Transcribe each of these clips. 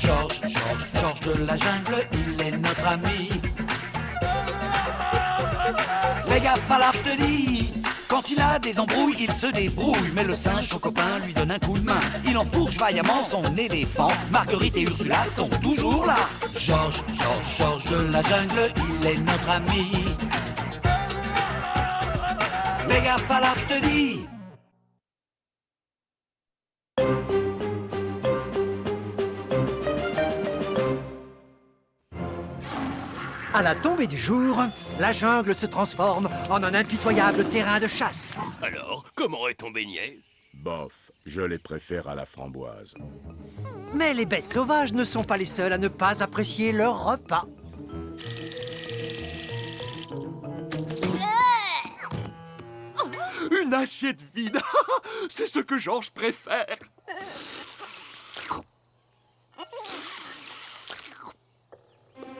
Georges de la jungle, il est notre ami. Fais gaffe à l'arche, je te dis. Quand il a des embrouilles, il se débrouille. Mais le singe, son copain, lui donne un coup de main. Il enfourche vaillamment son éléphant. Marguerite et Ursula sont toujours là. Georges de la jungle, il est notre ami. Fais gaffe à l'arche, je te dis. À la tombée du jour, la jungle se transforme en un impitoyable terrain de chasse. Alors, comment est ton beignet? Bof, je les préfère à la framboise. Mais les bêtes sauvages ne sont pas les seules à ne pas apprécier leur repas. Une assiette vide. C'est ce que Georges préfère.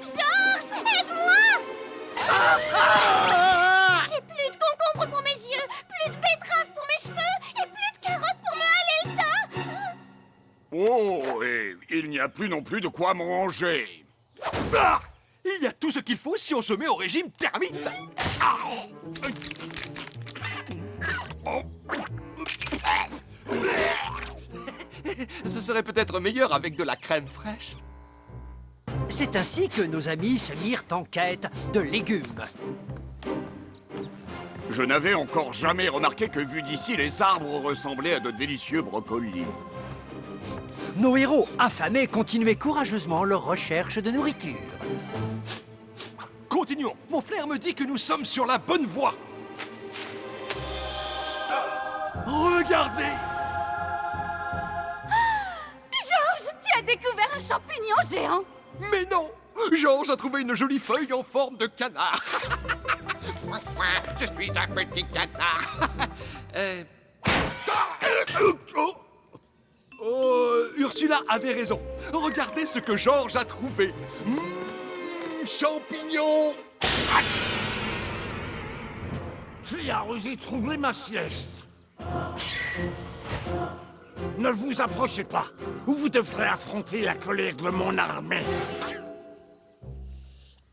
Georges, aide-moi! J'ai plus de concombres pour mes yeux, plus de betteraves pour mes cheveux et plus de carottes pour me haler le teint. Oh, et il n'y a plus non plus de quoi manger. Ah, il y a tout ce qu'il faut si on se met au régime termite. Ah. Ce serait peut-être meilleur avec de la crème fraîche. C'est ainsi que nos amis se mirent en quête de légumes. Je n'avais encore jamais remarqué que vu d'ici, les arbres ressemblaient à de délicieux brocolis. Nos héros affamés continuaient courageusement leur recherche de nourriture. Continuons. Mon flair me dit que nous sommes sur la bonne voie. Regardez! Georges, tu as découvert un champignon géant. Mais non! Georges a trouvé une jolie feuille en forme de canard. Je suis un petit canard. Ursula avait raison. Regardez ce que Georges a trouvé. Champignons! J'ai osé troubler ma sieste. Ne vous approchez pas, ou vous devrez affronter la colère de mon armée.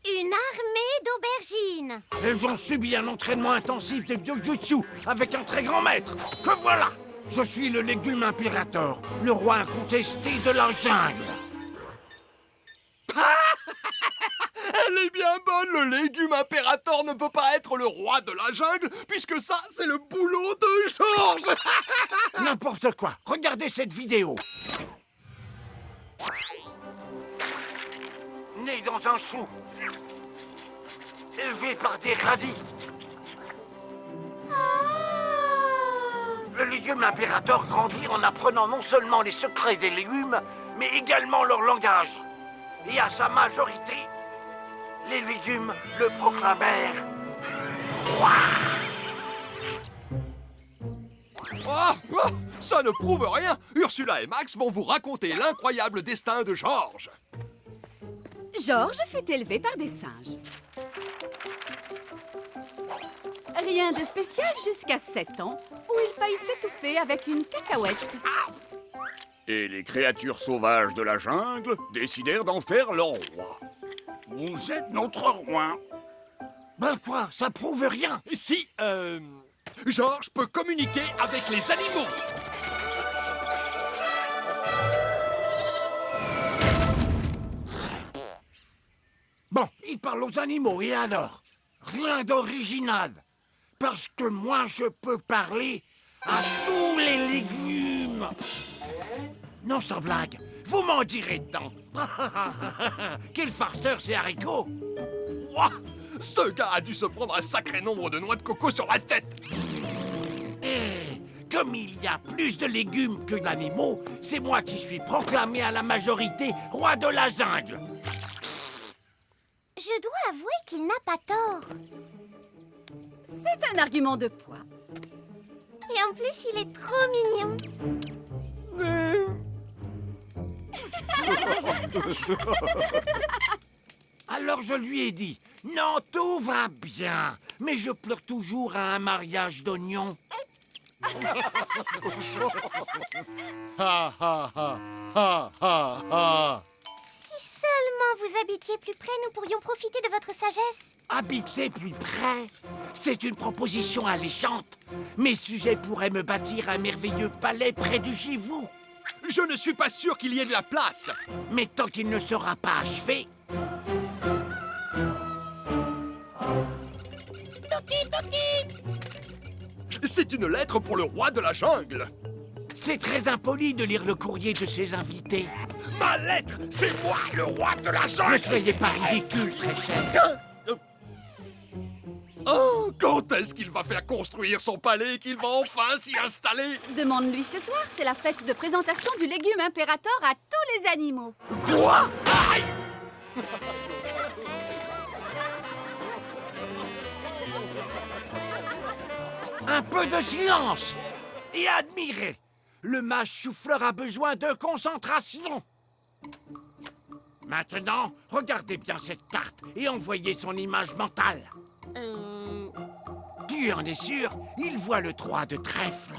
Une armée d'aubergines. Elles ont subi un entraînement intensif de Jujutsu avec un très grand maître. Que voilà! Je suis le légume impérator, le roi incontesté de la jungle. Elle est bien bonne, le légume impérator ne peut pas être le roi de la jungle, puisque ça, c'est le boulot de Georges. N'importe quoi, regardez cette vidéo. Né dans un chou, élevé par des radis. Le légume impérator grandit en apprenant non seulement les secrets des légumes, mais également leur langage. Et à sa majorité, les légumes le proclamèrent roi. Oh, ça ne prouve rien. Ursula et Max vont vous raconter l'incroyable destin de Georges. Georges fut élevé par des singes. Rien de spécial jusqu'à 7 ans, où il faillit s'étouffer avec une cacahuète. Et les créatures sauvages de la jungle décidèrent d'en faire leur roi. Vous êtes notre roi. Ben quoi, ça prouve rien. Si, Georges peut communiquer avec les animaux. Bon, il parle aux animaux, et alors? Rien d'original. Parce que moi, je peux parler à tous les légumes. Non, sans blague, vous m'en direz dedans. Quel farceur, ces haricots. Ouah, ce gars a dû se prendre un sacré nombre de noix de coco sur la tête. Et comme il y a plus de légumes que d'animaux, c'est moi qui suis proclamé à la majorité roi de la jungle. Je dois avouer qu'il n'a pas tort. C'est un argument de poids. Et en plus, il est trop mignon. Alors je lui ai dit, non, tout va bien, mais je pleure toujours à un mariage d'oignons. Ha ha ha ha ha ha. vous habitiez plus près, nous pourrions profiter de votre sagesse. Habiter plus près, c'est une proposition alléchante. Mes sujets pourraient me bâtir un merveilleux palais près de chez vous. Je ne suis pas sûr qu'il y ait de la place. Mais tant qu'il ne sera pas achevé... C'est une lettre pour le roi de la jungle. C'est très impoli de lire le courrier de ses invités. Ma lettre, c'est moi, le roi de la Ne jungle. soyez pas ridicule, très cher. Oh, quand est-ce qu'il va faire construire son palais et qu'il va enfin s'y installer? Demande-lui ce soir, c'est la fête de présentation du légume impérator à tous les animaux. Quoi? Aïe! Un peu de silence et admirez. Le mage souffleur a besoin de concentration. Maintenant, regardez bien cette carte et envoyez son image mentale. Tu en es sûr? Il voit le 3 de trèfle.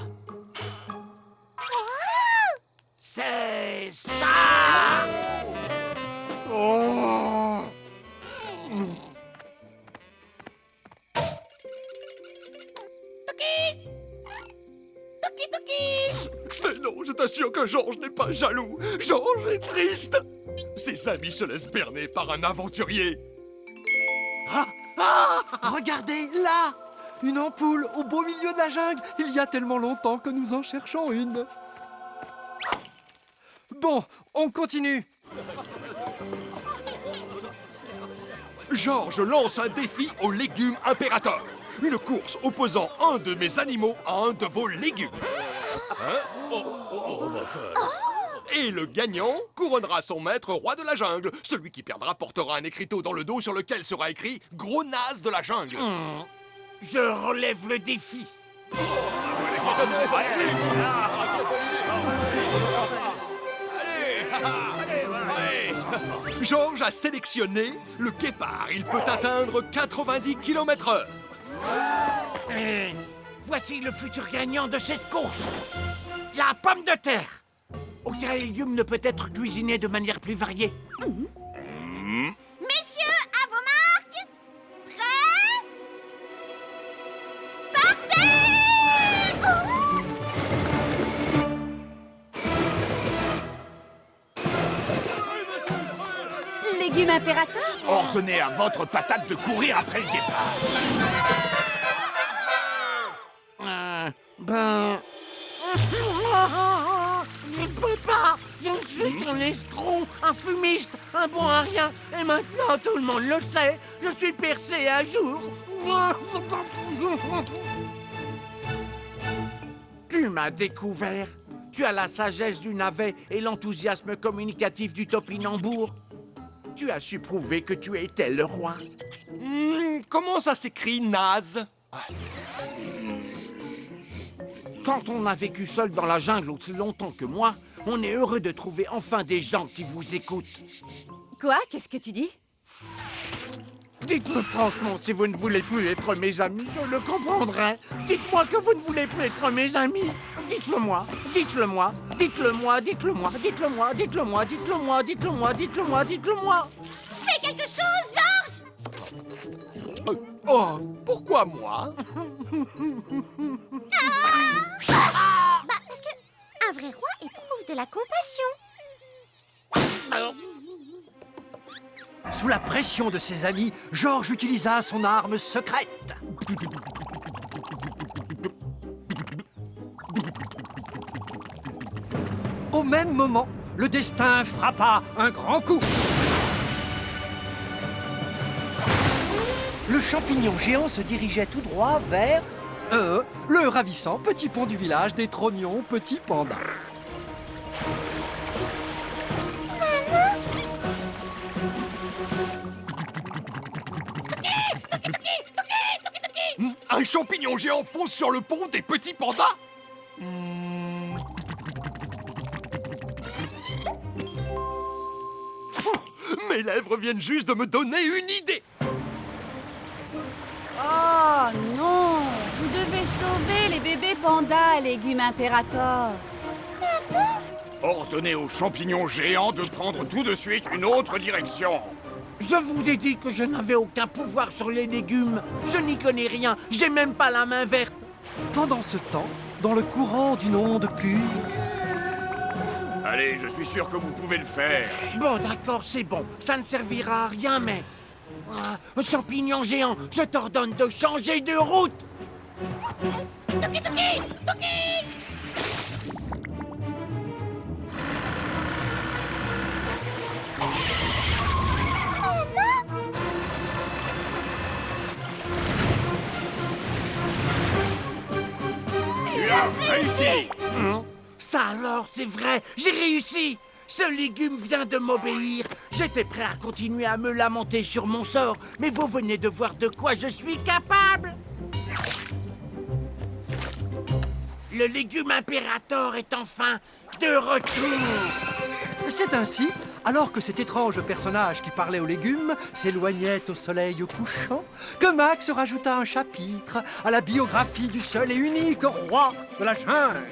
C'est ça! Mais non, je t'assure que Georges n'est pas jaloux. Georges est triste. Ses amis se laissent berner par un aventurier. Regardez, là! Une ampoule au beau milieu de la jungle. Il y a tellement longtemps que nous en cherchons une. Bon, on continue. Georges lance un défi au légume impérator. Une course opposant un de mes animaux à un de vos légumes. Et le gagnant couronnera son maître roi de la jungle. Celui qui perdra portera un écriteau dans le dos sur lequel sera écrit « Gros naze de la jungle ». Je relève le défi. Georges a sélectionné le guépard. Il peut atteindre 90 km/h. Voici le futur gagnant de cette course. La pomme de terre. Aucun légume ne peut être cuisiné de manière plus variée. Messieurs, à vos marques. Prêts? Partez! Légume impérator? Ordonnez à votre patate de courir après le guépard. Je peux pas. Je suis un escroc, un fumiste, un bon à rien. Et maintenant, tout le monde le sait. Je suis percé à jour. Tu m'as découvert. Tu as la sagesse du navet et l'enthousiasme communicatif du topinambour. Tu as su prouver que tu étais le roi. Comment ça s'écrit, naze? Quand on a vécu seul dans la jungle aussi longtemps que moi, on est heureux de trouver enfin des gens qui vous écoutent. Quoi? Qu'est-ce que tu dis? Dites-moi franchement si vous ne voulez plus être mes amis, je le comprendrai. Dites-moi que vous ne voulez plus être mes amis. Dites-le-moi, dites-le-moi, dites-le-moi, dites-le-moi, dites-le-moi, dites-le-moi, dites-le-moi, dites-le-moi, dites-le-moi, dites-le-moi. Fais quelque chose, Georges! Oh, pourquoi moi? Bah, parce que un vrai roi éprouve de la compassion. Sous la pression de ses amis, Georges utilisa son arme secrète. Au même moment, le destin frappa un grand coup. Le champignon géant se dirigeait tout droit vers... le ravissant petit pont du village des Trognons Petits Pandas. Un champignon géant fonce sur le pont des petits pandas? Mes lèvres viennent juste de me donner une idée. Oh non! Vous devez sauver les bébés pandas, légume impérator. Ordonnez aux champignons géants de prendre tout de suite une autre direction. Je vous ai dit que je n'avais aucun pouvoir sur les légumes. Je n'y connais rien, j'ai même pas la main verte. Pendant ce temps, dans le courant d'une onde pure, Allez, je suis sûr que vous pouvez le faire. Bon, d'accord, c'est bon. Ça ne servira à rien, mais... champignon géant, je t'ordonne de changer de route. Toki, Toki, Toki! Tu as réussi. Ça alors, c'est vrai, j'ai réussi. Ce légume vient de m'obéir. J'étais prêt à continuer à me lamenter sur mon sort, mais vous venez de voir de quoi je suis capable. Le légume impérator est enfin de retour. c'est ainsi, alors que cet étrange personnage qui parlait aux légumes s'éloignait au soleil couchant, que Max rajouta un chapitre à la biographie du seul et unique roi de la jungle.